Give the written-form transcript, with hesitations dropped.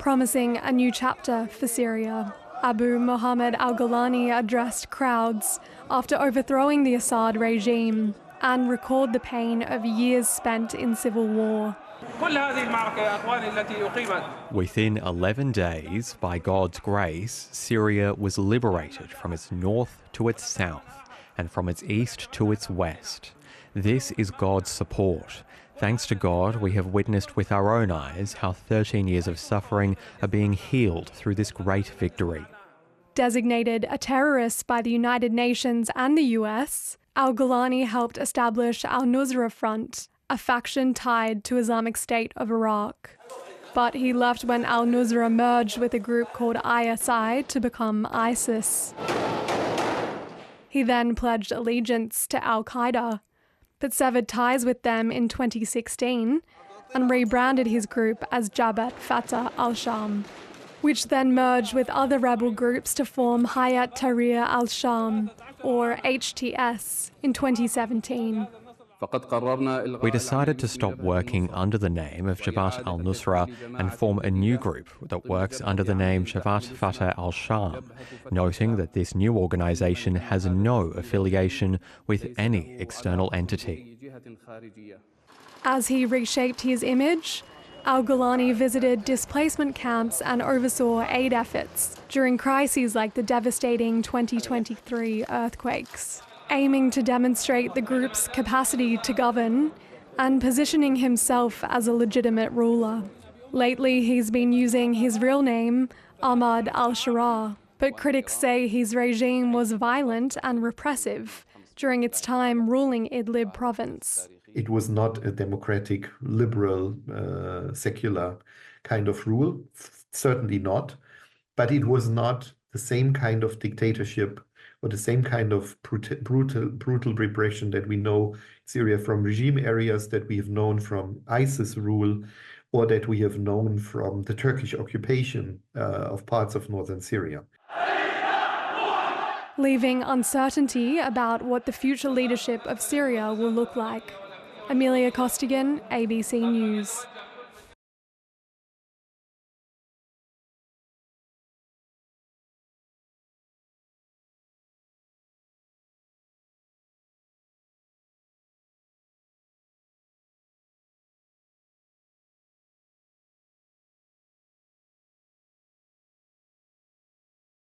promising a new chapter for Syria. Abu Mohammed al-Golani addressed crowds after overthrowing the Assad regime and recalled the pain of years spent in civil war. Within 11 days, by God's grace, Syria was liberated from its north to its south and from its east to its west. This is God's support. Thanks to God, we have witnessed with our own eyes how 13 years of suffering are being healed through this great victory. Designated a terrorist by the United Nations and the US, al-Golani helped establish al-Nusra Front, a faction tied to Islamic State of Iraq. But he left when al-Nusra merged with a group called ISI to become ISIS. He then pledged allegiance to al-Qaeda, but severed ties with them in 2016 and rebranded his group as Jabhat Fatah al-Sham, which then merged with other rebel groups to form Hayat Tahrir al-Sham, or HTS, in 2017. We decided to stop working under the name of Jabhat al-Nusra and form a new group that works under the name Jabhat Fatah al-Sham, noting that this new organisation has no affiliation with any external entity. As he reshaped his image, al-Golani visited displacement camps and oversaw aid efforts during crises like the devastating 2023 earthquakes, aiming to demonstrate the group's capacity to govern and positioning himself as a legitimate ruler. Lately, he's been using his real name, Ahmad al-Sharaa, but critics say his regime was violent and repressive during its time ruling Idlib province. It was not a democratic, liberal, secular kind of rule, certainly not, but it was not the same kind of dictatorship or the same kind of brutal repression that we know in Syria from regime areas, that we have known from ISIS rule, or that we have known from the Turkish occupation of parts of northern Syria. Leaving uncertainty about what the future leadership of Syria will look like. Amelia Costigan, ABC News.